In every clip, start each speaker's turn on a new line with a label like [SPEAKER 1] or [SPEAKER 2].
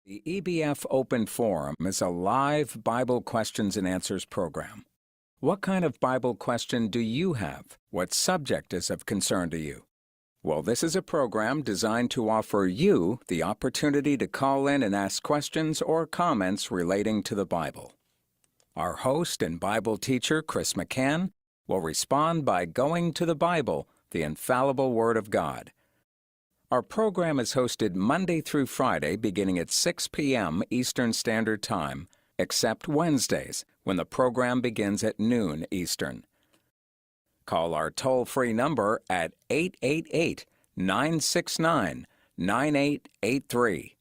[SPEAKER 1] The EBF Open Forum is a live Bible questions and answers program. What kind of Bible question do you have? What subject is of concern to you? Well, this is a program designed to offer you the opportunity to call in and ask questions or comments relating to the Bible. Our host and Bible teacher, Chris McCann, will respond by going to the Bible, the infallible Word of God. Our program is hosted Monday through Friday beginning at 6 p.m. Eastern Standard Time, except Wednesdays, when the program begins at noon Eastern. Call our toll-free number at 888-969-9883.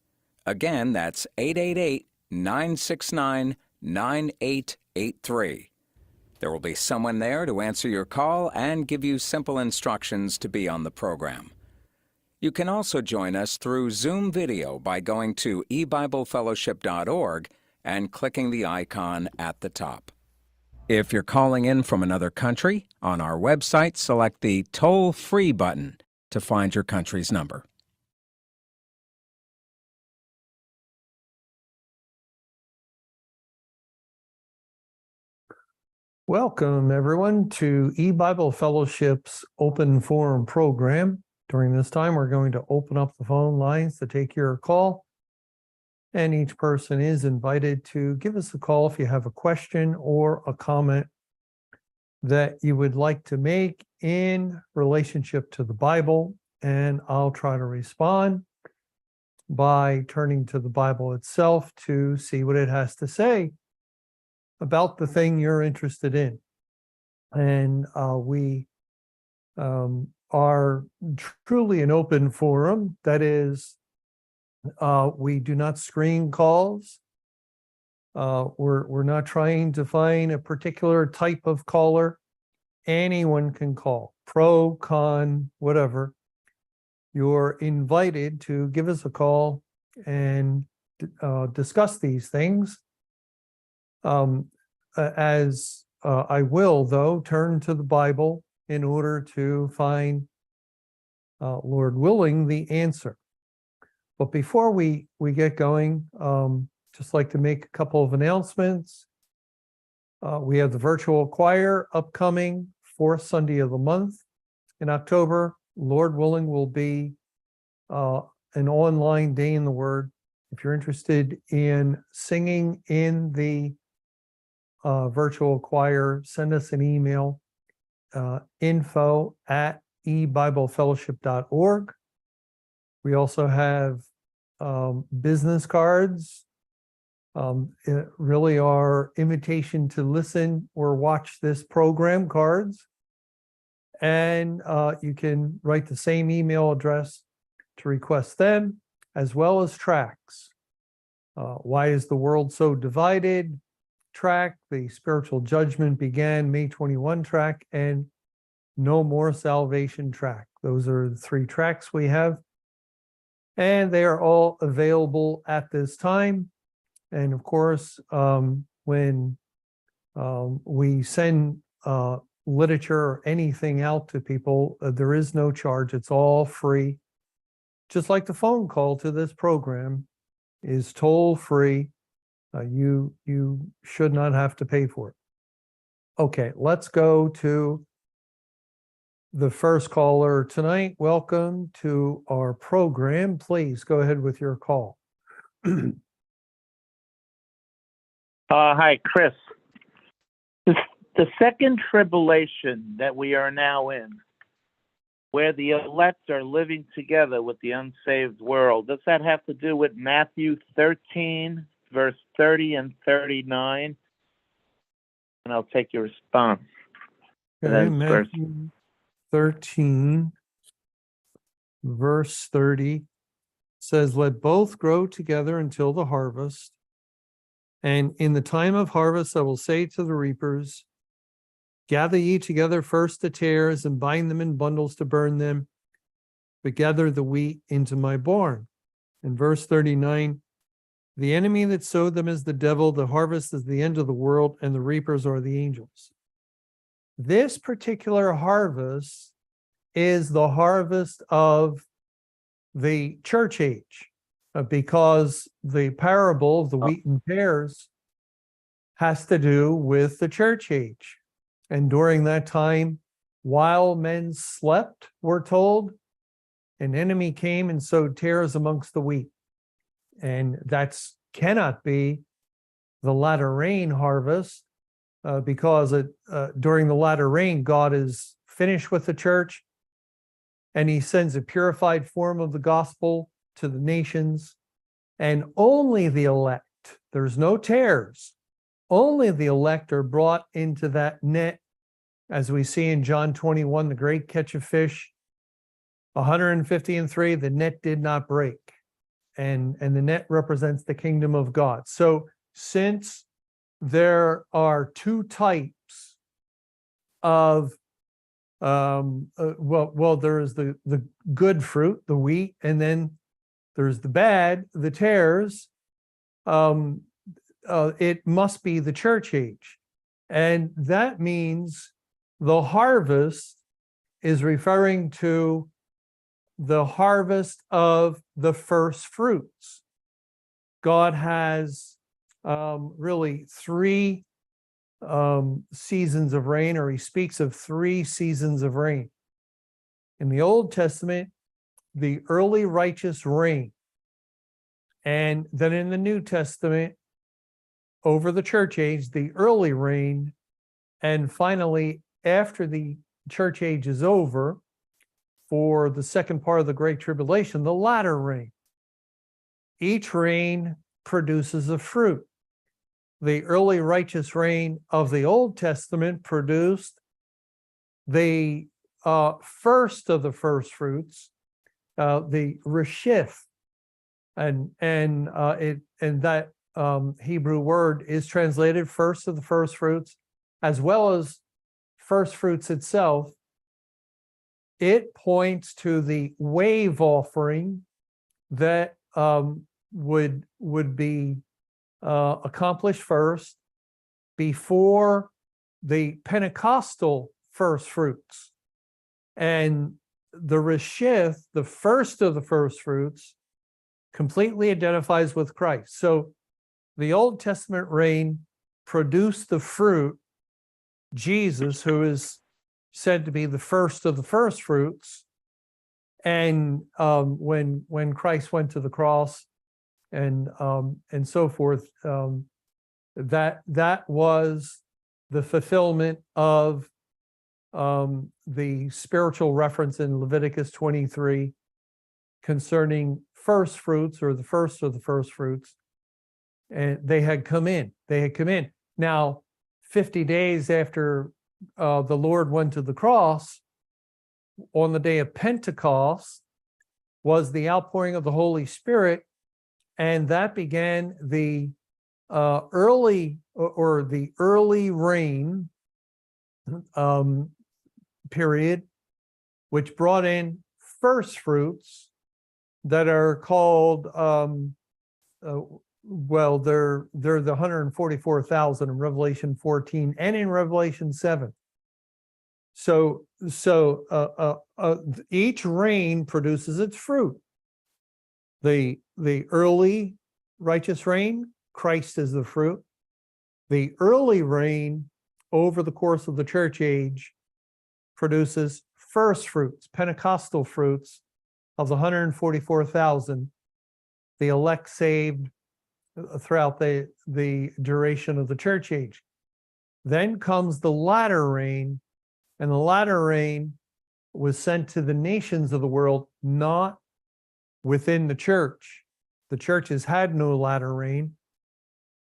[SPEAKER 1] Again, that's 888-969-9883. There will be someone there to answer your call and give you simple instructions to be on the program. You can also join us through Zoom video by going to ebiblefellowship.org and clicking the icon at the top. If you're calling in from another country, on our website, select the toll-free button to find your country's number.
[SPEAKER 2] Welcome, everyone, to eBible Fellowship's Open Forum program. During this time, we're going to open up the phone lines to take your call, and each person is invited to give us a call if you have a question or a comment that you would like to make in relationship to the Bible, and I'll try to respond by turning to the Bible itself to see what it has to say about the thing you're interested in. And we are truly an open forum. That is, we do not screen calls. We're not trying to find a particular type of caller. Anyone can call, pro, con, whatever. You're invited to give us a call and discuss these things. As I will, though, turn to the Bible in order to find, Lord willing, the answer. But before we get going, just like to make a couple of announcements. We have the virtual choir upcoming, fourth Sunday of the month in October. Lord willing, will be an online day in the Word. If you're interested in singing in the virtual choir, send us an email, info@ebiblefellowship.org. We also have business cards. It really are invitation to listen or watch this program cards. And you can write the same email address to request them, as well as tracts. Why is the world so divided? Track, the spiritual judgment began, May 21 track, and no more salvation track. Those are the three tracks we have, and they are all available at this time. And of course, when we send literature or anything out to people, there is no charge. It's all free. Just like the phone call to this program is toll free. You should not have to pay for it. Okay, let's go to the first caller tonight. Welcome to our program. Please go ahead with your call.
[SPEAKER 3] Hi, Chris. The second tribulation that we are now in, where the elect are living together with the unsaved world, does that have to do with Matthew 13, verse 30 and 39? And I'll take your response.
[SPEAKER 2] Okay, Matthew 13, verse 30 says, "Let both grow together until the harvest. And in the time of harvest, I will say to the reapers, gather ye together first the tares and bind them in bundles to burn them, but gather the wheat into my barn." In verse 39, "The enemy that sowed them is the devil, the harvest is the end of the world, and the reapers are the angels." This particular harvest is the harvest of the church age. because the parable of the wheat and tares has to do with the church age. And during that time, while men slept, we're told, an enemy came and sowed tares amongst the wheat. And that's cannot be the latter rain harvest, because during the latter rain, God is finished with the church, and he sends a purified form of the gospel to the nations, and only the elect, there's no tares, only the elect are brought into that net, as we see in John 21, the great catch of fish, 153, the net did not break. And the net represents the kingdom of God. So since there are two types of, there's the good fruit, the wheat, and then there's the bad, the tares, it must be the church age. And that means the harvest is referring to the harvest of the first fruits. God has really three seasons of rain, or he speaks of three seasons of rain. In the Old Testament, the early righteous rain. And then in the New Testament, over the church age, the early rain. And finally, after the church age is over, for the second part of the Great Tribulation, the latter rain. Each rain produces a fruit. The early righteous rain of the Old Testament produced the first of the first fruits, the reshif, and that Hebrew word is translated first of the first fruits, as well as first fruits itself. It points to the wave offering that would be accomplished first before the Pentecostal first fruits. And the reshif, the first of the first fruits, completely identifies with Christ. So the Old Testament rain produced the fruit, Jesus, who is said to be the first of the first fruits. And when Christ went to the cross and so forth, that was the fulfillment of the spiritual reference in Leviticus 23 concerning first fruits, or the first of the first fruits. And they had come in. Now, 50 days after the Lord went to the cross, on the day of Pentecost, was the outpouring of the Holy Spirit, and that began the early rain period, which brought in first fruits that are called they're the 144,000 in Revelation 14 and in Revelation 7. So each rain produces its fruit. The early righteous rain, Christ is the fruit. The early rain over the course of the church age produces first fruits, Pentecostal fruits of the 144,000, the elect saved throughout the duration of the church age. Then comes the latter rain, and the latter rain was sent to the nations of the world, not within the church. The church has had no latter rain.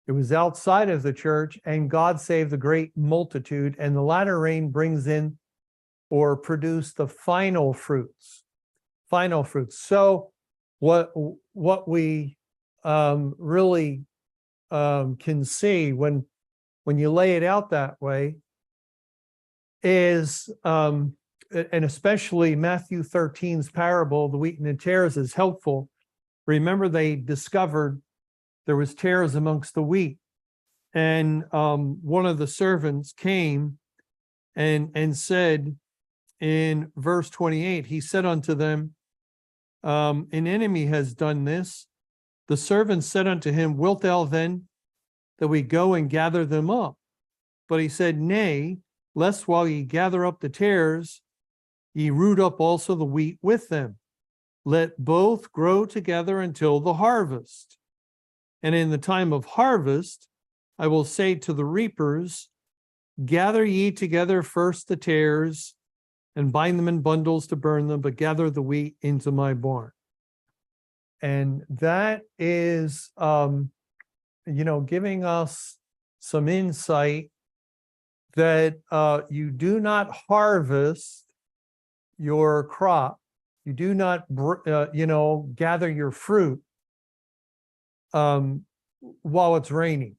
[SPEAKER 2] It was outside of the church, and God saved the great multitude, and the latter rain brings in or produced the final fruits. So what we really can see when you lay it out that way is, and especially Matthew 13's parable, the wheat and the tares, is helpful. Remember, they discovered there was tares amongst the wheat, and one of the servants came and said in verse 28, he said unto them, an enemy has done this. The servant said unto him, Wilt thou then that we go and gather them up? But he said, Nay, lest while ye gather up the tares, ye root up also the wheat with them. Let both grow together until the harvest. And in the time of harvest, I will say to the reapers, Gather ye together first the tares, and bind them in bundles to burn them, but gather the wheat into my barn. And that is, giving us some insight that you do not harvest your crop. You do not, gather your fruit while it's raining.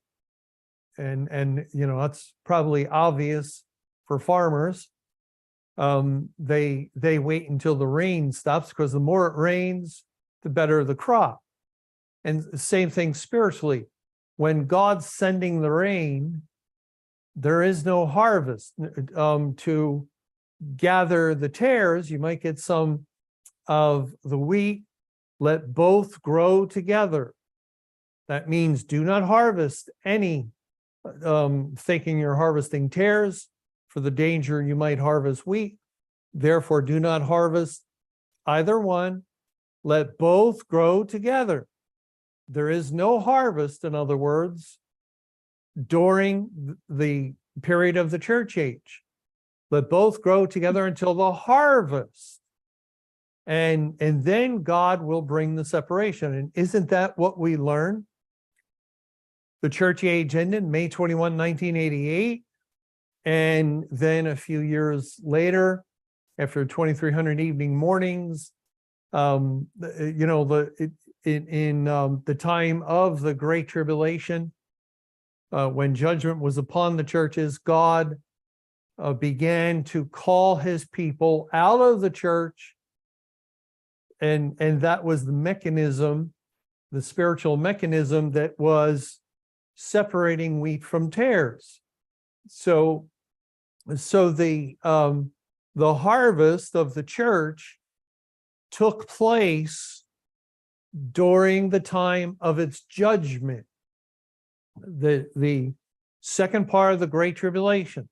[SPEAKER 2] And that's probably obvious for farmers. They wait until the rain stops, because the more it rains, the better the crop. And the same thing spiritually. When God's sending the rain, there is no harvest. To gather the tares, you might get some of the wheat. Let both grow together. That means do not harvest any, thinking you're harvesting tares, for the danger you might harvest wheat. Therefore, do not harvest either one. Let both grow together. There is no harvest, in other words, during the period of the church age. Let both grow together until the harvest. And then God will bring the separation. And isn't that what we learn? The church age ended May 21, 1988. And then a few years later, after 2,300 evening mornings, in the time of the Great Tribulation, when judgment was upon the churches, God began to call his people out of the church. And that was the mechanism, the spiritual mechanism that was separating wheat from tares. So the harvest of the church took place during the time of its judgment, the second part of the Great Tribulation.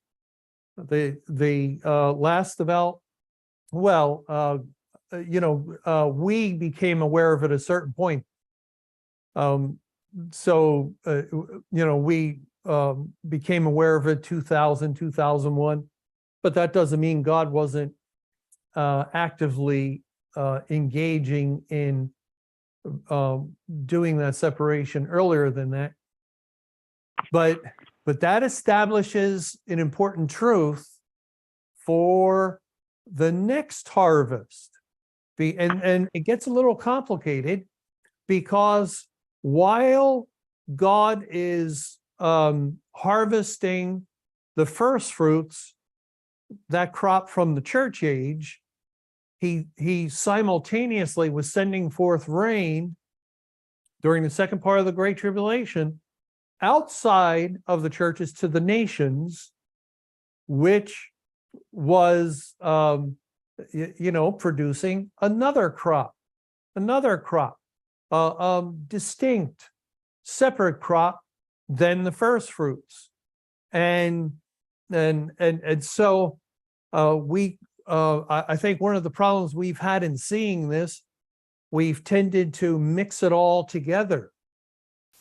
[SPEAKER 2] The last about, we became aware of it at a certain point. We became aware of it 2000, 2001, but that doesn't mean God wasn't actively engaging in doing that separation earlier than that. But that establishes an important truth for the next harvest. And it gets a little complicated, because while God is harvesting the first fruits, that crop from the church age, he simultaneously was sending forth rain during the second part of the Great Tribulation outside of the churches to the nations, which was producing another crop, distinct, separate crop than the first fruits. And so I think one of the problems we've had in seeing this, we've tended to mix it all together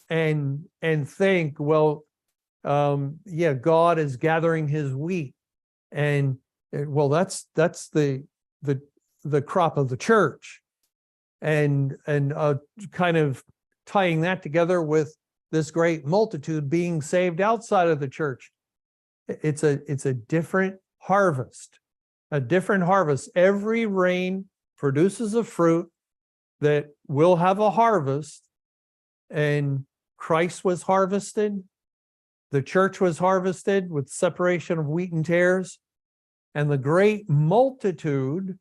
[SPEAKER 2] and think, God is gathering his wheat, and that's the crop of the church, and kind of tying that together with this great multitude being saved outside of the church. It's a different harvest, Every rain produces a fruit that will have a harvest, and Christ was harvested. The church was harvested with separation of wheat and tares, and the great multitude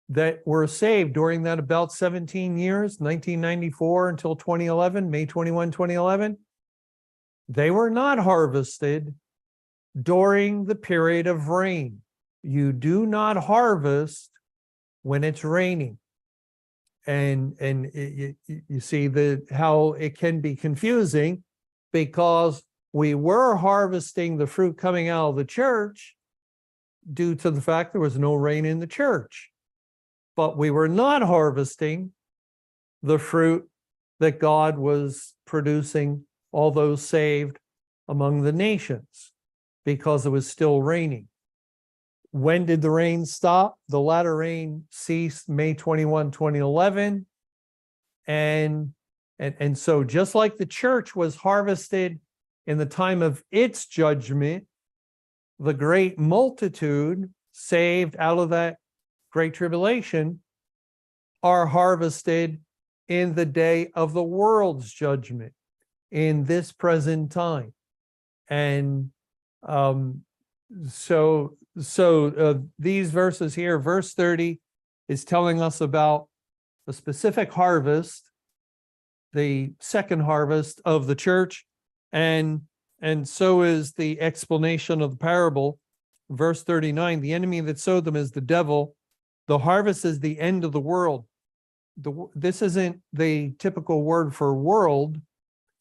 [SPEAKER 2] that were saved during that about 17 years, 1994 until 2011, May 21, 2011, they were not harvested during the period of rain. You do not harvest when it's raining. you see how it can be confusing, because we were harvesting the fruit coming out of the church due to the fact there was no rain in the church, but we were not harvesting the fruit that God was producing, all those saved among the nations, because it was still raining. When did the rain stop? The latter rain ceased May 21, 2011. And so just like the church was harvested in the time of its judgment, the great multitude saved out of that great tribulation are harvested in the day of the world's judgment, in this present time. And so these verses here, verse 30 is telling us about a specific harvest, the second harvest of the church, and so is the explanation of the parable. Verse 39, the enemy that sowed them is the devil. The harvest is the end of the world. This isn't the typical word for world,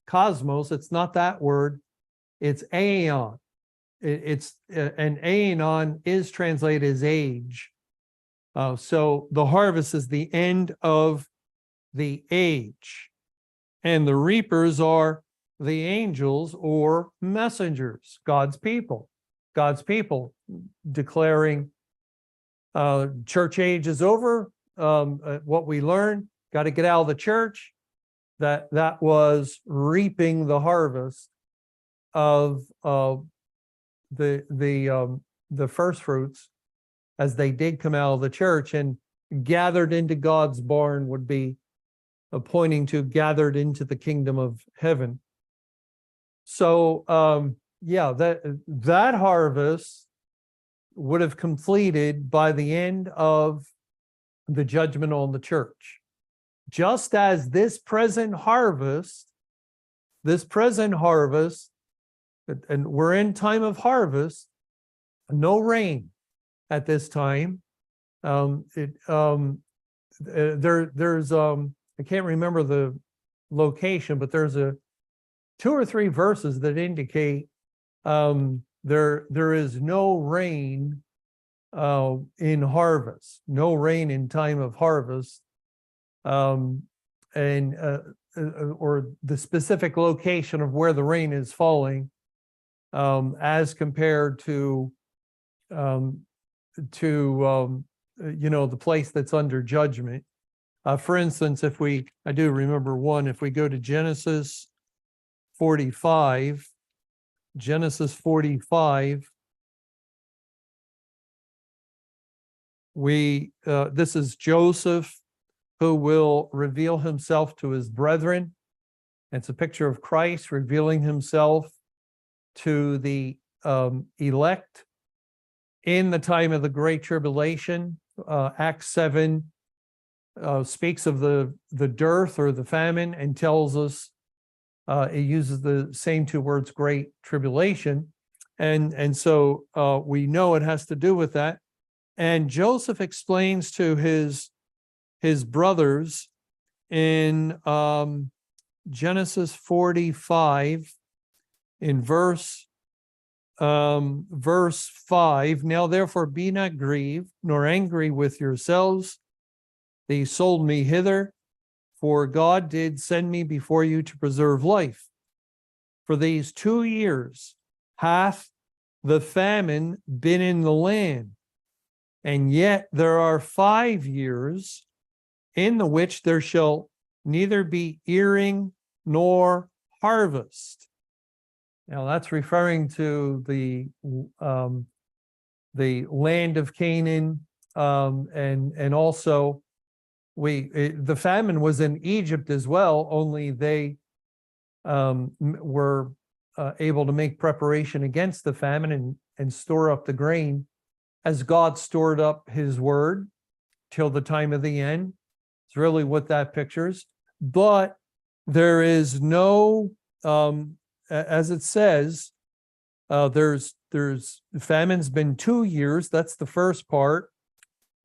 [SPEAKER 2] cosmos. It's not that word. It's aeon. And aeon is translated as age. So the harvest is the end of the age. And the reapers are the angels or messengers, God's people. God's people declaring church age is over. What we learned, got to get out of the church. That was reaping the harvest of the first fruits as they did come out of the church, and gathered into God's barn would be pointing to gathered into the kingdom of heaven. So that harvest would have completed by the end of the judgment on the church. Just as this present harvest, and we're in time of harvest, no rain at this time. There's I can't remember the location, but there's 2 or 3 verses that indicate there is no rain in harvest, no rain in time of harvest, or the specific location of where the rain is falling, as compared to the place that's under judgment. For instance, I do remember one, if we go to Genesis 45, this is Joseph, who will reveal himself to his brethren. It's a picture of Christ revealing himself to the elect in the time of the Great Tribulation. Acts 7 speaks of the dearth or the famine, and tells us, it uses the same 2 words, Great Tribulation. And so we know it has to do with that. And Joseph explains to his brothers in Genesis 45, in verse 5, now therefore be not grieved nor angry with yourselves, that ye sold me hither, for God did send me before you to preserve life. For these 2 years hath the famine been in the land, and yet there are 5 years in the which there shall neither be earing nor harvest. Now that's referring to the land of Canaan, and also the famine was in Egypt as well, only they were able to make preparation against the famine and store up the grain as God stored up his word till the time of the end. It's really what that pictures. But there is no, as it says, there's famine's been 2 years. That's the first part.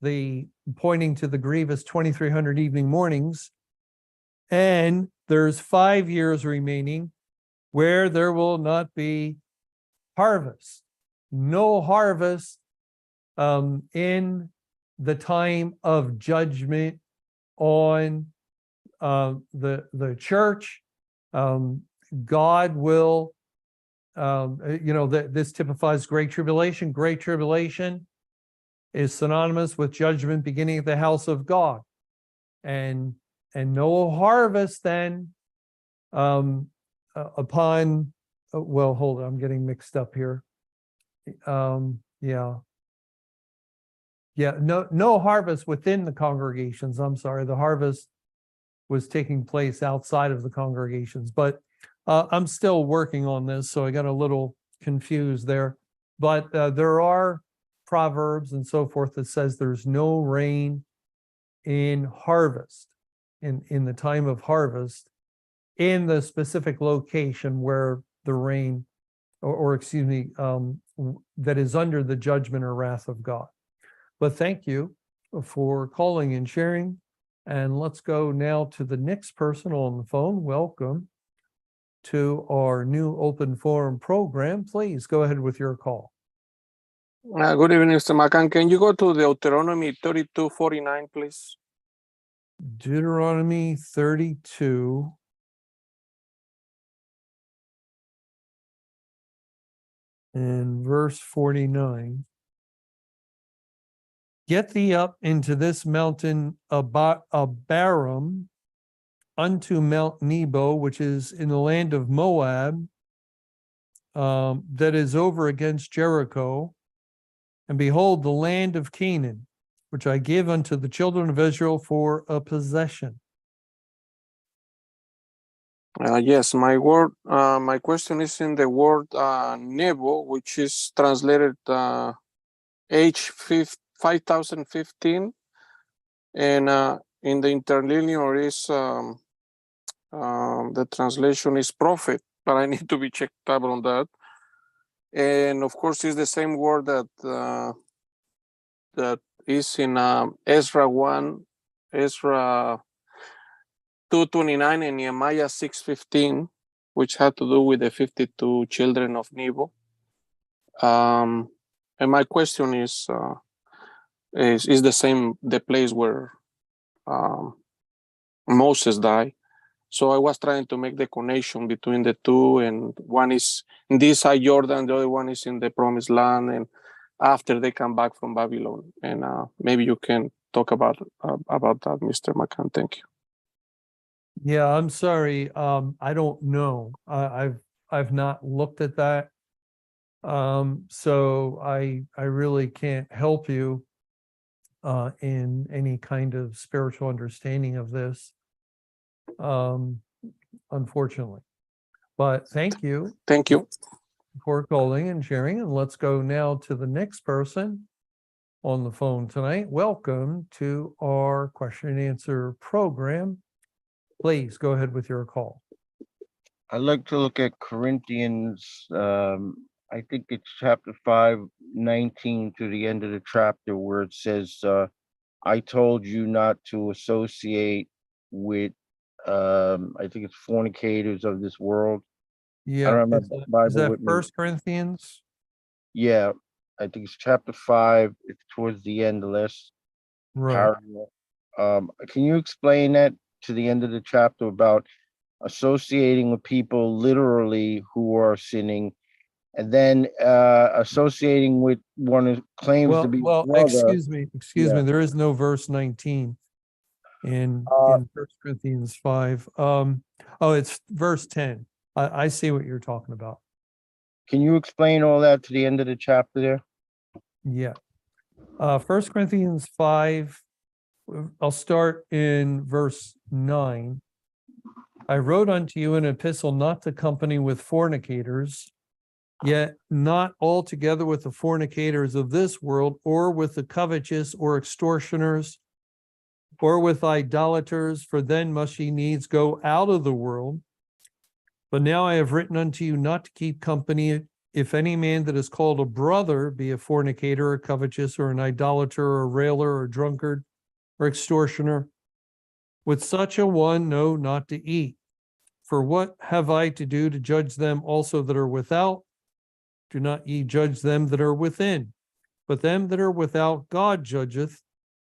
[SPEAKER 2] pointing to the grievous 2,300 evening mornings. And there's 5 years remaining where there will not be harvest. No harvest in the time of judgment on the church. God will, this typifies Great Tribulation. Great Tribulation is synonymous with judgment beginning at the house of God. And no harvest then upon, well, hold on, I'm getting mixed up here. No harvest within the congregations. I'm sorry, the harvest was taking place outside of the congregations, but I'm still working on this, so I got a little confused there. But there are proverbs and so forth that says there's no rain in harvest, in the time of harvest, in the specific location where the rain, that is under the judgment or wrath of God. But thank you for calling and sharing. And let's go now to the next person on the phone. Welcome to our new open forum program. Please go ahead with your call.
[SPEAKER 4] Good evening, Mr. McCann. Can you go to Deuteronomy 32:49, please?
[SPEAKER 2] Deuteronomy 32. And verse 49. Get thee up into this mountain Abarim, unto Mount Nebo, which is in the land of Moab, that is over against Jericho. And behold, the land of Canaan, which I give unto the children of Israel for a possession.
[SPEAKER 4] Yes, my question is in the word Nebo, which is translated H 5015, and in the interlinear is the translation is prophet, but I need to be checked up on that. And of course, it's the same word that is in Ezra 1, Ezra 2:29, and Nehemiah 6:15, which had to do with the 52 children of Nebo. And my question is the same, the place where Moses died. So I was trying to make the connection between the two, and one is in this side Jordan, the other one is in the promised land, and after they come back from Babylon. And maybe you can talk about that, Mr. McCann. Thank you.
[SPEAKER 2] Yeah, I'm sorry. I don't know. I've not looked at that. So I really can't help you in any kind of spiritual understanding of this, unfortunately. But thank you.
[SPEAKER 4] Thank you
[SPEAKER 2] For calling and sharing. And let's go now to the next person on the phone tonight. Welcome to our question and answer program. Please go ahead with your call.
[SPEAKER 5] I'd like to look at Corinthians, I think it's chapter 5:19 to the end of the chapter, where it says, I told you not to associate with, I think it's fornicators of this world.
[SPEAKER 2] Yeah.
[SPEAKER 5] I don't have my
[SPEAKER 2] Is
[SPEAKER 5] Bible
[SPEAKER 2] that
[SPEAKER 5] with me.
[SPEAKER 2] 1 Corinthians?
[SPEAKER 5] Yeah, I think it's chapter 5. It's towards the end, the last
[SPEAKER 2] Right.
[SPEAKER 5] paragraph. Can you explain that to the end of the chapter about associating with people literally who are sinning, and then associating with one who claims to be brother?
[SPEAKER 2] Excuse me.
[SPEAKER 5] Yeah.
[SPEAKER 2] There is no verse 19 in 1 Corinthians 5. It's verse 10. I see what you're talking about.
[SPEAKER 5] Can you explain all that to the end of the chapter there?
[SPEAKER 2] Yeah. 1 Corinthians 5, I'll start in verse 9. I wrote unto you an epistle not to company with fornicators, yet not altogether with the fornicators of this world, or with the covetous or extortioners, or with idolaters, for then must ye needs go out of the world. But now I have written unto you not to keep company if any man that is called a brother be a fornicator, or covetous, or an idolater, or a railer, or drunkard, or extortioner, with such a one, no, not to eat. For what have I to do to judge them also that are without? Do not ye judge them that are within, but them that are without God judgeth.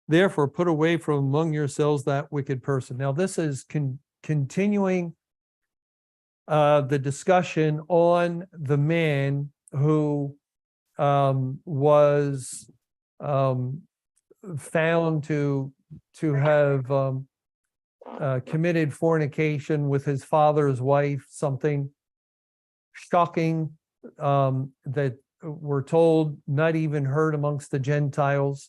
[SPEAKER 2] Therefore put away from among yourselves that wicked person. Now this is continuing the discussion on the man who was found to have committed fornication with his father's wife, something shocking that we're told not even heard amongst the Gentiles.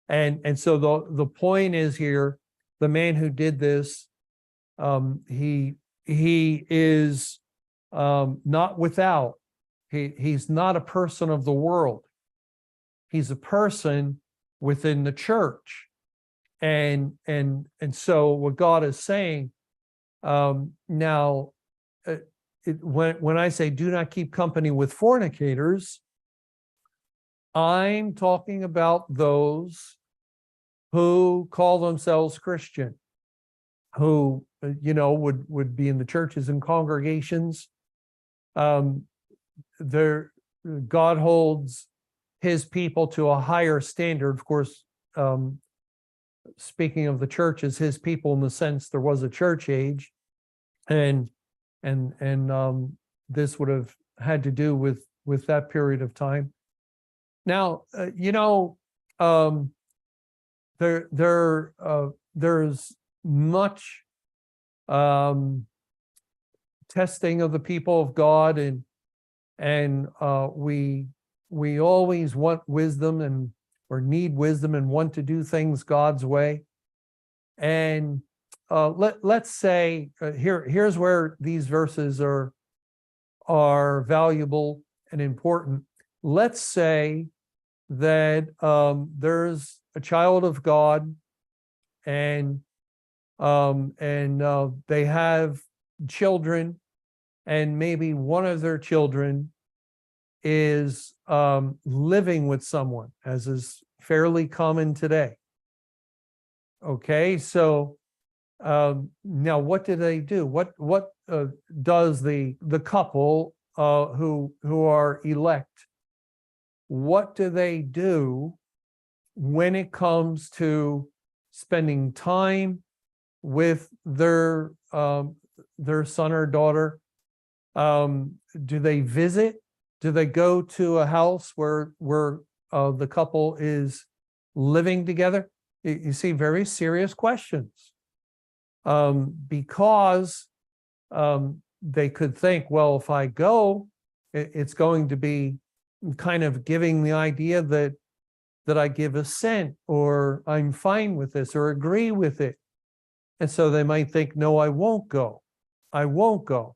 [SPEAKER 2] And so the point is here, the man who did this, he is not without. He's not a person of the world. He's a person within the church. And so what God is saying now, when I say do not keep company with fornicators, I'm talking about those who call themselves Christian, who would be in the churches and congregations. God holds his people to a higher standard. Of course, speaking of the churches, his people in the sense there was a church age, and this would have had to do with that period of time. Now, there's much testing of the people of God, and we always want wisdom or need wisdom and want to do things God's way. And let's say here's where these verses are valuable and important. Let's say that there's a child of God, and they have children, and maybe one of their children is living with someone, as is fairly common today. Okay, so now what do they do? What does the couple who are elect, what do they do when it comes to spending time with their son or daughter? Do they visit? Do they go to a house where the couple is living together? You see, very serious questions, because they could think, well, if I go, it's going to be kind of giving the idea that I give assent, or I'm fine with this, or agree with it. And so they might think, no, I won't go. I won't go.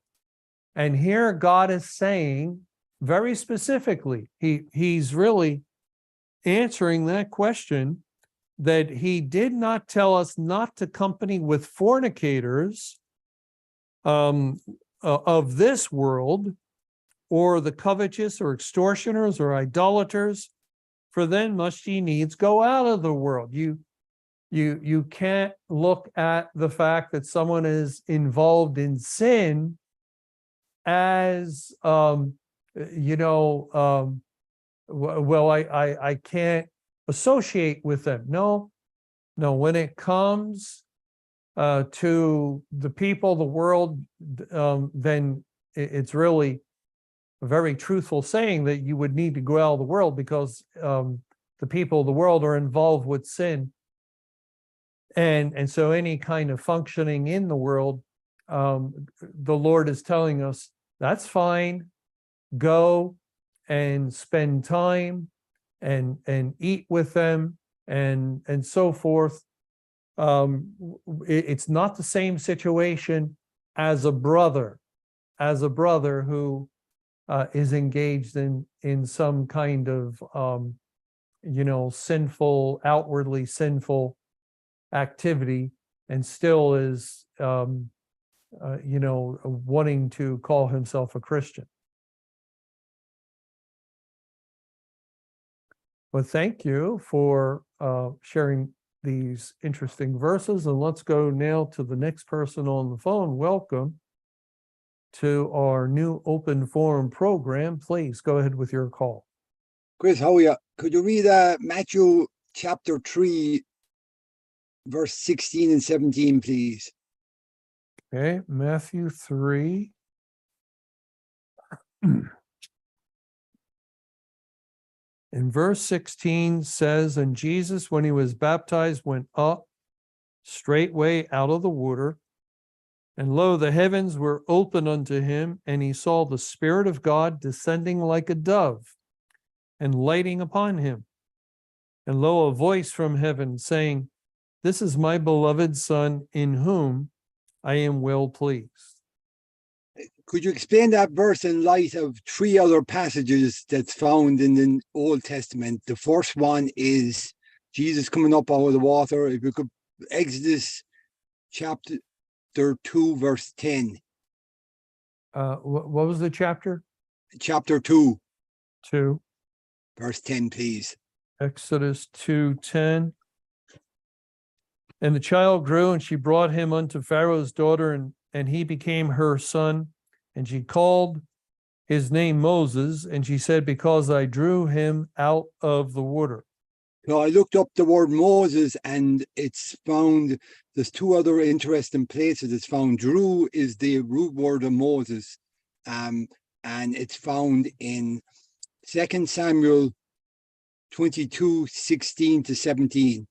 [SPEAKER 2] And here God is saying very specifically, he's really answering that question, that he did not tell us not to company with fornicators of this world, or the covetous, or extortioners, or idolaters, for then must ye needs go out of the world. You can't look at the fact that someone is involved in sin as well, I can't associate with them. No, when it comes to the people, the world, then it's really a very truthful saying that you would need to go out of the world, because the people of the world are involved with sin. And so any kind of functioning in the world, the Lord is telling us, that's fine. Go and spend time and eat with them and so forth. It's not the same situation as a brother who is engaged in some kind of sinful, outwardly sinful activity, and still is wanting to call himself a Christian. Well, thank you for sharing these interesting verses. And let's go now to the next person on the phone. Welcome to our new open forum program. Please go ahead with your call.
[SPEAKER 6] Chris, how are you? Could you read Matthew chapter 3, verse 16 and 17, please?
[SPEAKER 2] Okay, Matthew 3. In verse 16 says, and Jesus, when he was baptized, went up straightway out of the water. And lo, the heavens were open unto him, and he saw the Spirit of God descending like a dove and lighting upon him. And lo, a voice from heaven saying, this is my beloved Son, in whom I am well pleased.
[SPEAKER 6] Could you explain that verse in light of 3 other passages that's found in the Old Testament? The first one is Jesus coming up out of the water. If you could, Exodus chapter 2, verse 10.
[SPEAKER 2] What was the chapter?
[SPEAKER 6] Chapter 2,
[SPEAKER 2] 2.
[SPEAKER 6] verse 10, please.
[SPEAKER 2] Exodus 2:10. And the child grew, and she brought him unto Pharaoh's daughter, and he became her son. And she called his name Moses, and she said, because I drew him out of the water.
[SPEAKER 6] So I looked up the word Moses, and it's found, there's 2 other interesting places it's found. Drew is the root word of Moses, and it's found in 2 Samuel 22, 16 to 17.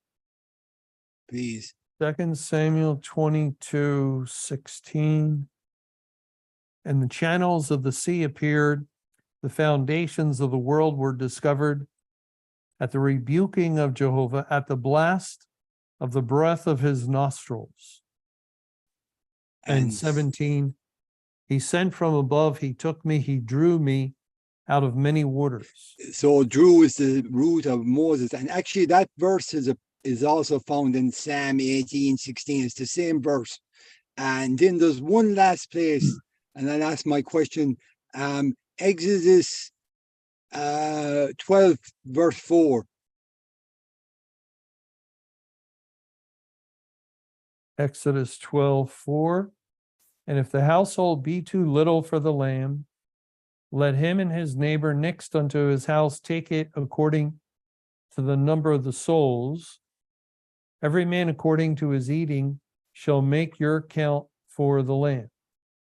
[SPEAKER 6] Please.
[SPEAKER 2] 2 Samuel 22:16. And the channels of the sea appeared, the foundations of the world were discovered at the rebuking of Jehovah, at the blast of the breath of his nostrils. And 17, he sent from above, he took me, he drew me out of many waters.
[SPEAKER 6] So drew is the root of Moses. And actually that verse is also found in Psalm 18:16. It's the same verse. And then there's one last place, and I'll ask my question. Exodus 12, verse 4.
[SPEAKER 2] Exodus 12:4. And if the household be too little for the lamb, let him and his neighbor next unto his house take it according to the number of the souls. Every man according to his eating shall make your count for the lamb.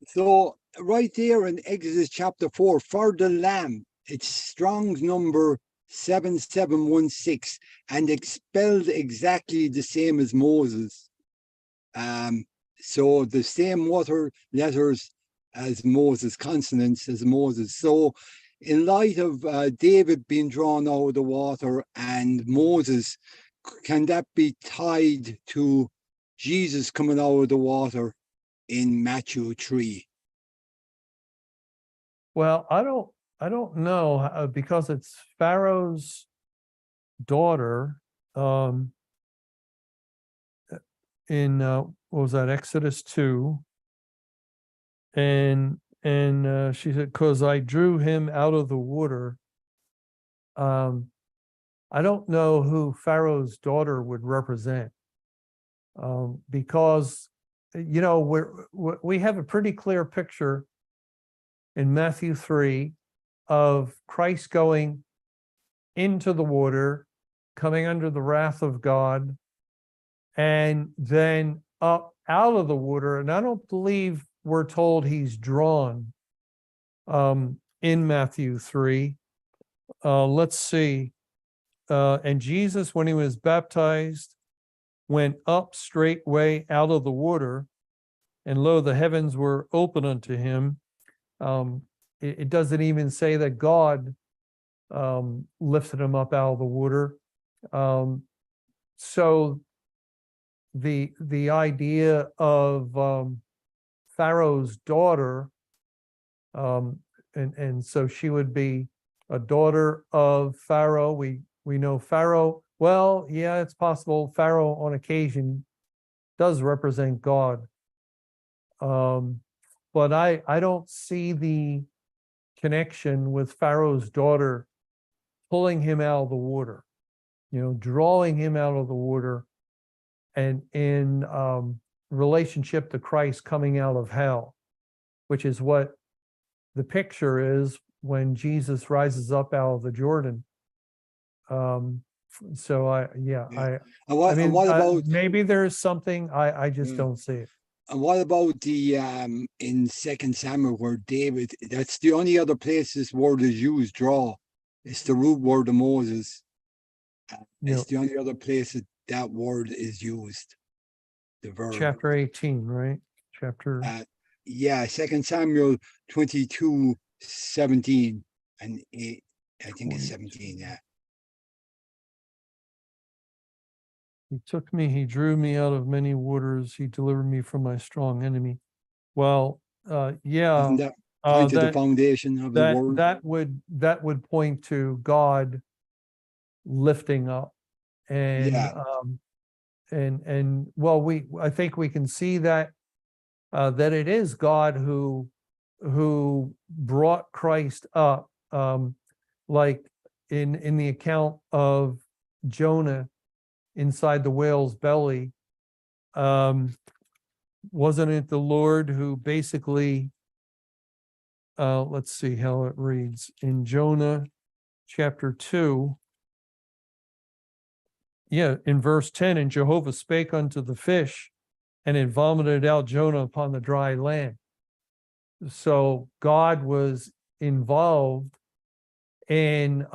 [SPEAKER 6] So right there in Exodus chapter 4, for the lamb, it's Strong's number 7716, and expelled exactly the same as Moses. So the same letters as Moses, consonants as Moses. So in light of David being drawn out of the water and Moses, can that be tied to Jesus coming out of the water in Matthew 3?
[SPEAKER 2] Well, I don't know, because it's Pharaoh's daughter. In what was that, Exodus 2, and she said, because I drew him out of the water. I don't know who Pharaoh's daughter would represent, because we have a pretty clear picture in Matthew 3 of Christ going into the water, coming under the wrath of God, and then up out of the water. And I don't believe we're told he's drawn in Matthew 3. Let's see. And Jesus, when he was baptized, went up straightway out of the water, and lo, the heavens were open unto him. It doesn't even say that God lifted him up out of the water. So the idea of Pharaoh's daughter, and so she would be a daughter of Pharaoh. We know Pharaoh, well, yeah, it's possible Pharaoh on occasion does represent God. But I don't see the connection with Pharaoh's daughter pulling him out of the water, drawing him out of the water, and in relationship to Christ coming out of hell, which is what the picture is when Jesus rises up out of the Jordan. So
[SPEAKER 6] And what about
[SPEAKER 2] maybe there's something I just
[SPEAKER 6] Mm.
[SPEAKER 2] don't see it.
[SPEAKER 6] and what about the in Second Samuel where David? That's the only other place this word is used. Draw. It's the root word of Moses. It's the only other place that word is used. The verb.
[SPEAKER 2] Chapter 18, right? Chapter.
[SPEAKER 6] Yeah, Second Samuel 22:17 and 8. I think it's 17. Yeah.
[SPEAKER 2] He took me, he drew me out of many waters, he delivered me from my strong enemy. Well, yeah,
[SPEAKER 6] Isn't that point to the
[SPEAKER 2] that
[SPEAKER 6] foundation of the word?
[SPEAKER 2] that would point to God lifting up, and
[SPEAKER 6] Yeah.
[SPEAKER 2] well, I think we can see that that it is God who brought Christ up, like in the account of Jonah inside the whale's belly. Wasn't it the Lord who basically, let's see how it reads in Jonah chapter 2. Yeah, in verse 10, and Jehovah spake unto the fish, and it vomited out Jonah upon the dry land. So God was involved in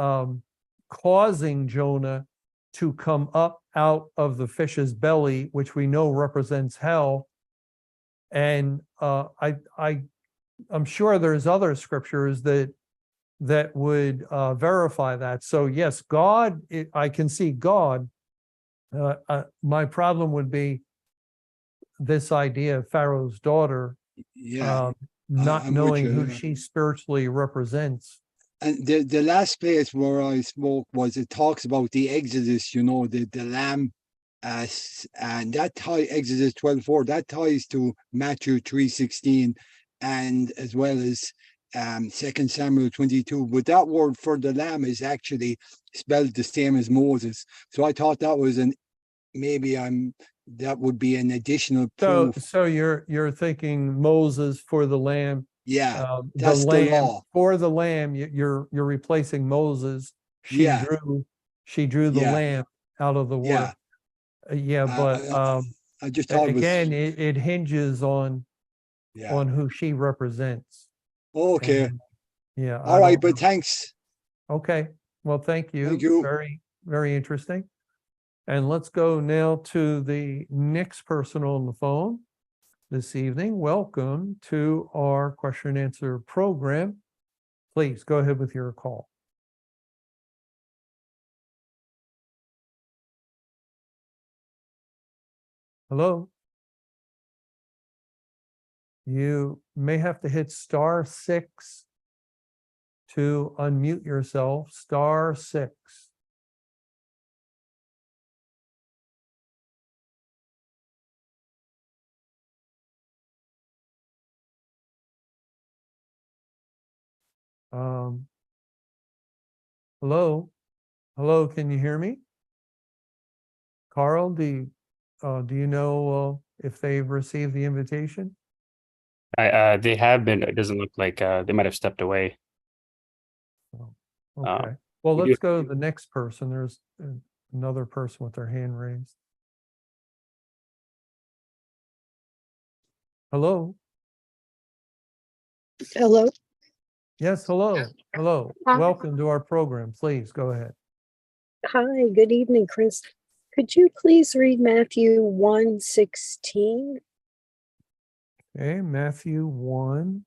[SPEAKER 2] causing Jonah to come up out of the fish's belly, which we know represents hell. And I'm sure there's other scriptures that would verify that. So yes, God, I can see God. My problem would be this idea of Pharaoh's daughter,
[SPEAKER 6] Yeah.
[SPEAKER 2] not
[SPEAKER 6] I'm with
[SPEAKER 2] knowing
[SPEAKER 6] you,
[SPEAKER 2] who
[SPEAKER 6] yeah.
[SPEAKER 2] she spiritually represents.
[SPEAKER 6] And the last place where I spoke was it talks about the Exodus, the lamb, and that ties Exodus 12:4. That ties to Matthew 3:16, and as well as 2 Samuel 22. But that word for the lamb is actually spelled the same as Moses. So I thought that was that would be an additional proof.
[SPEAKER 2] So you're thinking Moses for the lamb.
[SPEAKER 6] Yeah,
[SPEAKER 2] The
[SPEAKER 6] that's the
[SPEAKER 2] lamb
[SPEAKER 6] law.
[SPEAKER 2] for the lamb. You're replacing Moses. She
[SPEAKER 6] Yeah.
[SPEAKER 2] drew the
[SPEAKER 6] Yeah.
[SPEAKER 2] lamb out of the water.
[SPEAKER 6] Yeah.
[SPEAKER 2] But
[SPEAKER 6] I just thought
[SPEAKER 2] again, it hinges on who she represents.
[SPEAKER 6] Okay.
[SPEAKER 2] And, yeah.
[SPEAKER 6] All right, but thanks.
[SPEAKER 2] Okay. Well, thank you.
[SPEAKER 6] Thank you.
[SPEAKER 2] Very, very interesting. And let's go now to the next person on the phone this evening. Welcome to our question and answer program. Please go ahead with your call. Hello. You may have to hit *6 to unmute yourself. *6. Hello. Hello, can you hear me? Carl, do you know if they've received the invitation?
[SPEAKER 7] They have been. It doesn't look like they might have stepped away.
[SPEAKER 2] Okay. Well,
[SPEAKER 7] we
[SPEAKER 2] let's
[SPEAKER 7] do-
[SPEAKER 2] go to the next person. There's another person with their hand raised. Hello.
[SPEAKER 8] Hello.
[SPEAKER 2] Yes, hello. Hello.
[SPEAKER 8] Hi.
[SPEAKER 2] Welcome to our program. Please go ahead.
[SPEAKER 8] Hi, good evening, Chris. Could you please read Matthew 1:16?
[SPEAKER 2] Okay, Matthew 1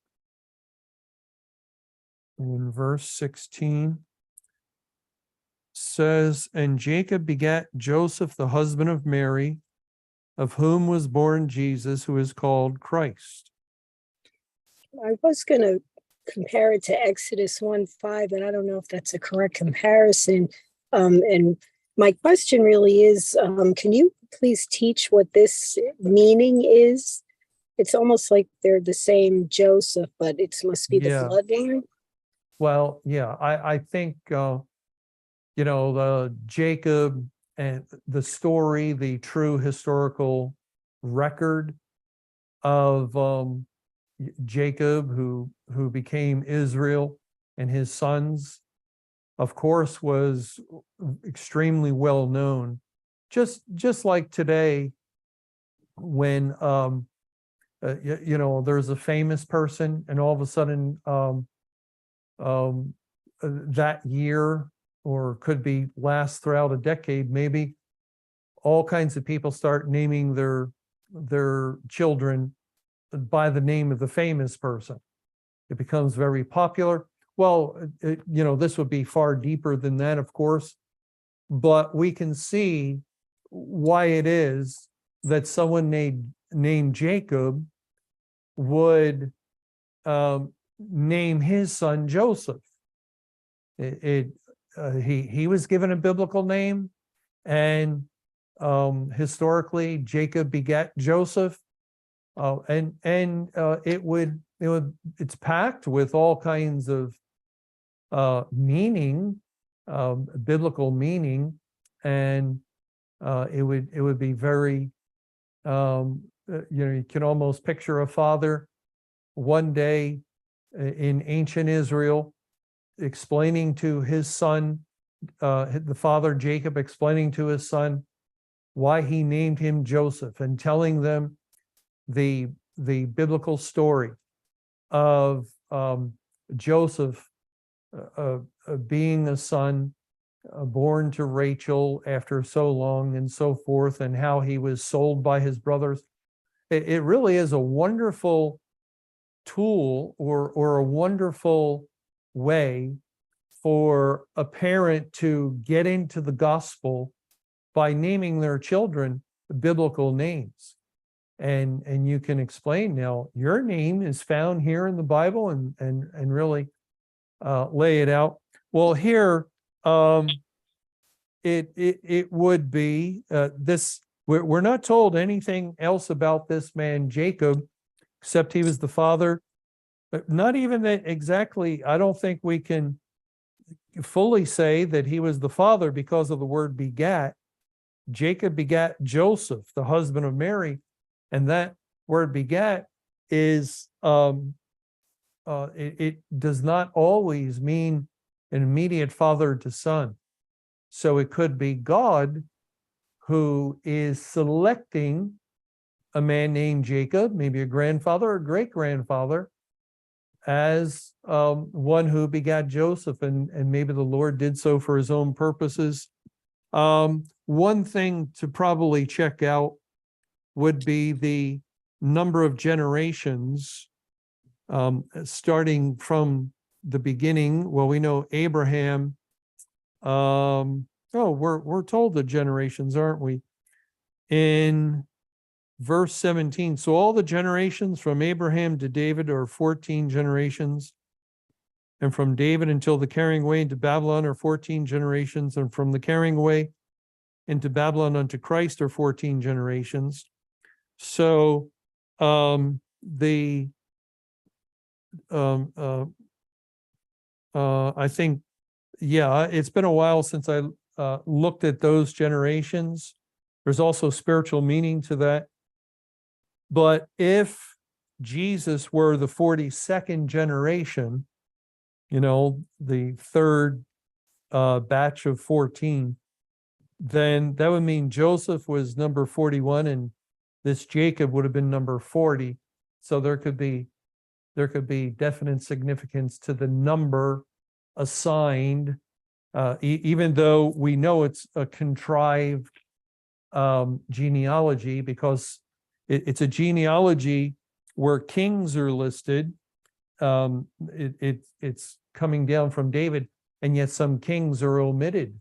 [SPEAKER 2] in verse 16 says, and Jacob begat Joseph, the husband of Mary, of whom was born Jesus, who is called Christ.
[SPEAKER 8] I was going to compare it to Exodus 1:5, and I don't know if that's a correct comparison. And my question really is, can you please teach what this meaning is? It's almost like they're the same Joseph, but it must be the
[SPEAKER 2] Yeah.
[SPEAKER 8] bloodline.
[SPEAKER 2] Well, yeah, I think the Jacob and the story, the true historical record of Jacob, who became Israel, and his sons, of course, was extremely well known. Just like today, when there's a famous person, and all of a sudden that year, or could be last throughout a decade, maybe, all kinds of people start naming their children by the name of the famous person. It becomes very popular. Well, this would be far deeper than that, of course, but we can see why it is that someone named Jacob would name his son Joseph. He was given a biblical name, and historically Jacob begat Joseph, and it's packed with all kinds of meaning, biblical meaning, and it would be very, you can almost picture a father one day in ancient Israel explaining to his son, the father Jacob explaining to his son why he named him Joseph, and telling them the biblical story of Joseph being a son born to Rachel after so long, and so forth, and how he was sold by his brothers. It really is a wonderful tool, or a wonderful way for a parent to get into the gospel by naming their children biblical names. And you can explain, now your name is found here in the Bible, and really lay it out. Well, here it would be this. We're not told anything else about this man Jacob, except he was the father. But not even that exactly. I don't think we can fully say that he was the father because of the word begat. Jacob begat Joseph, the husband of Mary, and that word begat is it does not always mean an immediate father to son. So it could be God who is selecting a man named Jacob, maybe a grandfather or great grandfather, as one who begat Joseph, and maybe the Lord did so for his own purposes. One thing to probably check out would be the number of generations, starting from the beginning. Well, we know Abraham. We're told the generations, aren't we? In verse 17. So all the generations from Abraham to David are 14 generations. And from David until the carrying away into Babylon are 14 generations. And from the carrying away into Babylon unto Christ are 14 generations. So I think, it's been a while since I looked at those generations. There's also spiritual meaning to that. But if Jesus were the 42nd generation, the third batch of 14, then that would mean Joseph was number 41 and this Jacob would have been number 40. So there could be definite significance to the number assigned, even though we know it's a contrived genealogy, because it's a genealogy where kings are listed. It's coming down from David, and yet some kings are omitted.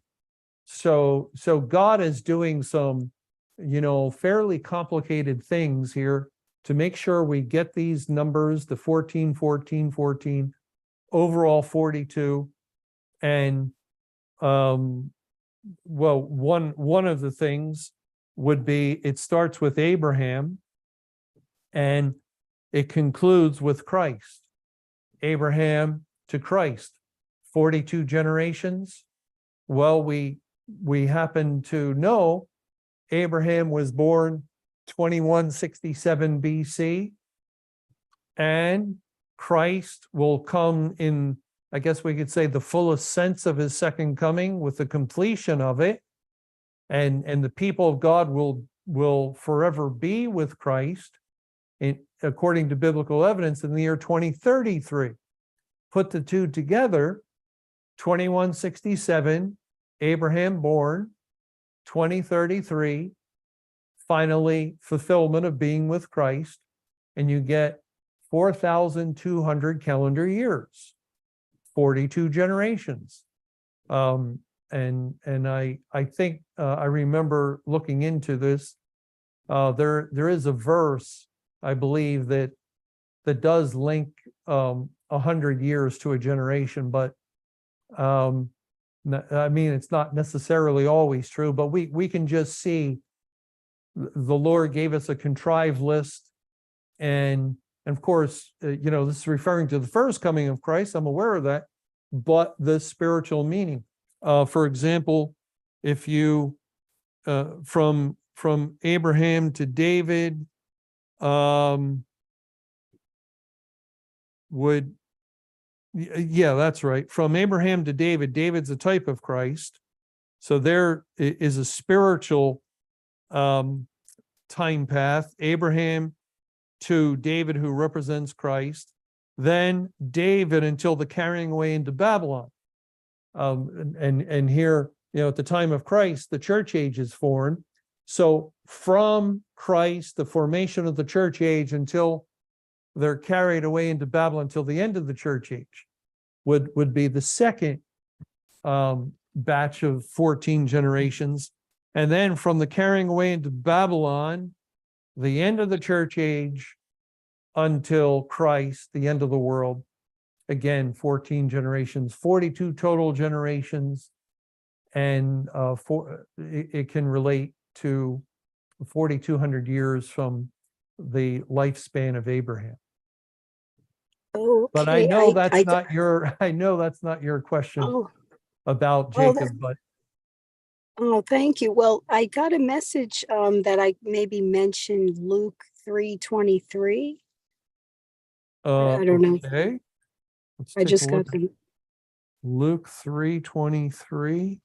[SPEAKER 2] So God is doing some, fairly complicated things here to make sure we get these numbers, the 14, 14, 14, overall 42. And one of the things would be, it starts with Abraham and it concludes with Christ. Abraham to Christ, 42 generations. Well, we happen to know Abraham was born 2167 BC, and Christ will come in, I guess we could say, the fullest sense of his second coming with the completion of it. And the people of God will forever be with Christ, according to biblical evidence, in the year 2033. Put the two together, 2167, Abraham born, 2033, finally fulfillment of being with Christ, and you get 4,200 calendar years, 42 generations. And I think I remember looking into this. There is a verse, I believe, that does link 100 years to a generation, but I mean, it's not necessarily always true, but we can just see the Lord gave us a contrived list. And of course, you know, this is referring to the first coming of Christ. I'm aware of that, but the spiritual meaning. For example, if you from Abraham to David, yeah, that's right. From Abraham to David, David's a type of Christ. So there is a spiritual time path. Abraham to David, who represents Christ. Then David until the carrying away into Babylon. And here, you know, at the time of Christ, the church age is formed. So from Christ, the formation of the church age until they're carried away into Babylon until the end of the church age would be the second batch of 14 generations. And then from the carrying away into Babylon, the end of the church age until Christ, the end of the world, again, 14 generations, 42 total generations. And it can relate to 4,200 years from the lifespan of Abraham.
[SPEAKER 8] Okay,
[SPEAKER 2] But I know that's not your question about Jacob, but
[SPEAKER 8] oh, thank you. Well, I got a message that I maybe mentioned Luke 3:23. I don't know.
[SPEAKER 2] okay. Let's
[SPEAKER 8] I
[SPEAKER 2] take
[SPEAKER 8] just
[SPEAKER 2] a
[SPEAKER 8] got
[SPEAKER 2] look.
[SPEAKER 8] them.
[SPEAKER 2] Luke 3:23.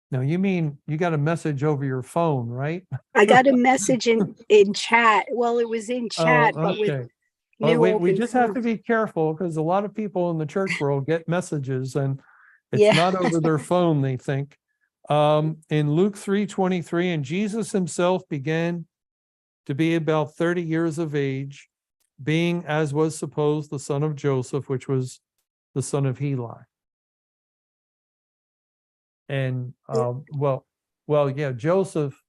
[SPEAKER 2] Now you mean you got a message over your phone, right?
[SPEAKER 8] I got a message in chat. Well, it was in chat, but with
[SPEAKER 2] okay.
[SPEAKER 8] new
[SPEAKER 2] We
[SPEAKER 8] open
[SPEAKER 2] just have to
[SPEAKER 8] forum.
[SPEAKER 2] be careful because a lot of people in the church world get messages and it's
[SPEAKER 8] Yeah.
[SPEAKER 2] not over their phone, they think. In Luke 3:23, and Jesus himself began to be about 30 years of age, being, as was supposed, the son of Joseph, which was the son of Heli. And yeah, Joseph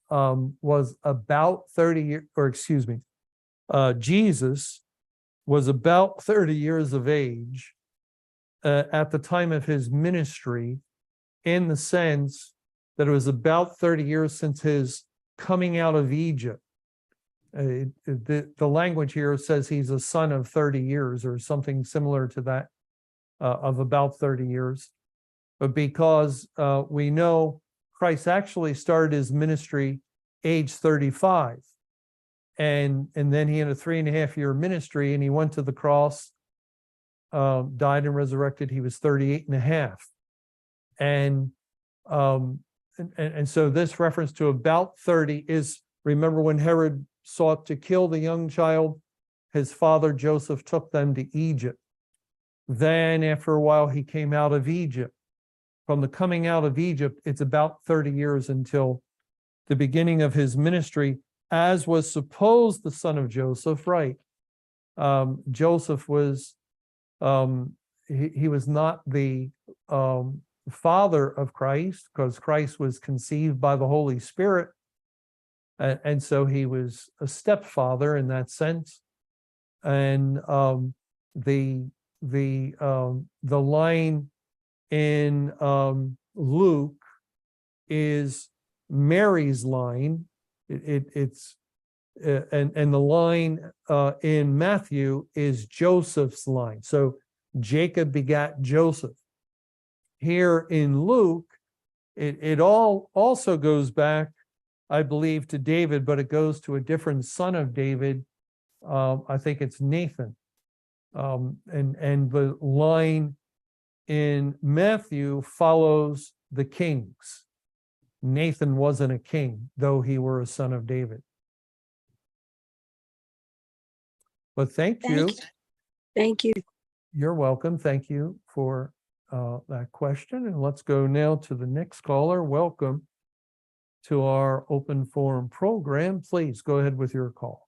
[SPEAKER 2] was about 30 years, or excuse me, Jesus was about 30 years of age at the time of his ministry, in the sense that it was about 30 years since his coming out of Egypt. The language here says he's a son of 30 years or something similar to that, of about 30 years. But because we know Christ actually started his ministry age 35. And then he had a 3.5-year ministry and he went to the cross, died and resurrected. He was 38 and a half. And so this reference to about 30 is, remember when Herod sought to kill the young child, his father Joseph took them to Egypt. Then after a while, he came out of Egypt. From the coming out of Egypt, it's about 30 years until the beginning of his ministry, as was supposed the son of Joseph, right? Joseph was, he was not the father of Christ, because Christ was conceived by the Holy Spirit. And so he was a stepfather in that sense. And the line in Luke is Mary's line. It's and the line in Matthew is Joseph's line. So Jacob begat Joseph. Here in Luke, it all also goes back, I believe, to David, but it goes to a different son of David. I think it's Nathan. And the line in Matthew follows the kings. Nathan wasn't a king, though he were a son of David. But thank you.
[SPEAKER 8] Thank you.
[SPEAKER 2] You're welcome. Thank you for that question. And let's go now to the next caller. Welcome to our open forum program. Please go ahead with your call.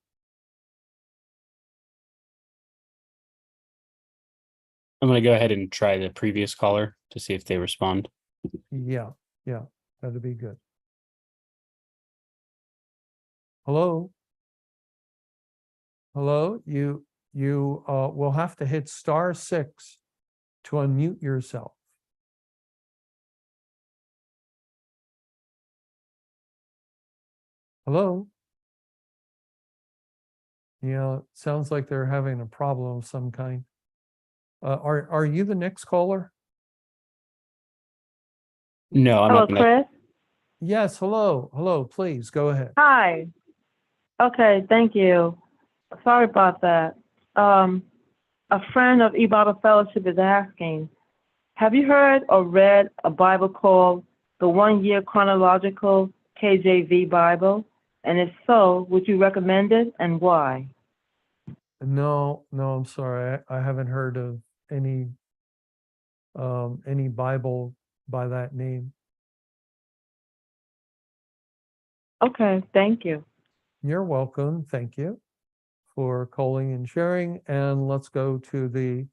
[SPEAKER 7] I'm going to go ahead and try the previous caller to see if they respond.
[SPEAKER 2] Yeah, that'd be good. Hello? Hello? You will have to hit *6 to unmute yourself. Hello? Yeah, it sounds like they're having a problem of some kind. Are you the next caller?
[SPEAKER 7] No, I'm
[SPEAKER 9] Hello,
[SPEAKER 7] not.
[SPEAKER 9] Chris.
[SPEAKER 2] Yes, hello, please go ahead.
[SPEAKER 9] Hi. Okay, thank you. Sorry about that. A friend of E-Bible Fellowship is asking, have you heard or read a Bible called the 1 Year Chronological KJV Bible? And if so, would you recommend it and why?
[SPEAKER 2] No, I'm sorry. I haven't heard of any Bible by that name.
[SPEAKER 9] Okay, thank you.
[SPEAKER 2] You're welcome. Thank you for calling and sharing. And let's go to the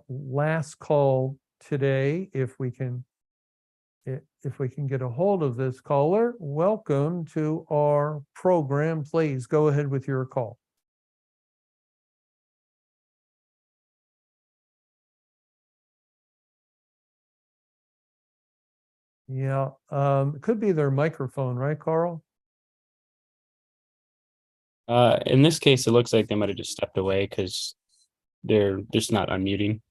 [SPEAKER 2] last call today, if we can get a hold of this caller. Welcome to our program. Please go ahead with your call. Yeah, it could be their microphone, right, Carl?
[SPEAKER 7] In this case, it looks like they might have just stepped away because they're just not unmuting.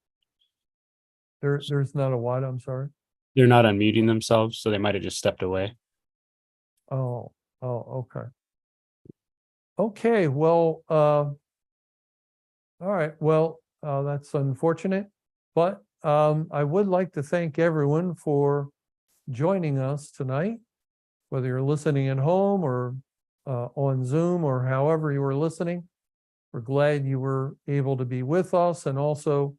[SPEAKER 2] There's not a what? I'm sorry.
[SPEAKER 7] They're not unmuting themselves, so they might have just stepped away.
[SPEAKER 2] Oh, okay. Okay, well, all right. Well, that's unfortunate, but I would like to thank everyone for joining us tonight, whether you're listening at home or on Zoom or however you were listening. We're glad you were able to be with us, and also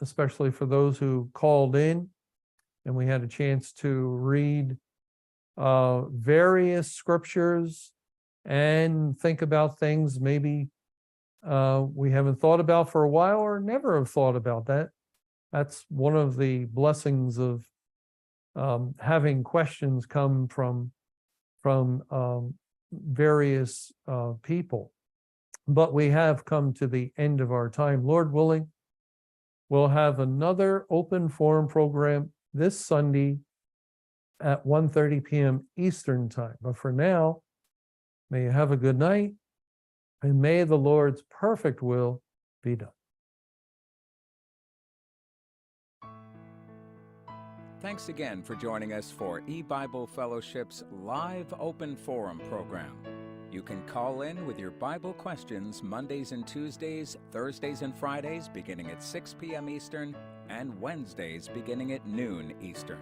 [SPEAKER 2] especially for those who called in and we had a chance to read various scriptures and think about things maybe we haven't thought about for a while or never have thought about. That's one of the blessings of having questions come from various people. But we have come to the end of our time. Lord willing, we'll have another open forum program this Sunday at 1:30 p.m. Eastern time. But for now, may you have a good night, and may the Lord's perfect will be done.
[SPEAKER 1] Thanks again for joining us for E-Bible Fellowship's live open forum program. You can call in with your Bible questions Mondays and Tuesdays, Thursdays and Fridays beginning at 6 p.m. Eastern, and Wednesdays beginning at noon Eastern.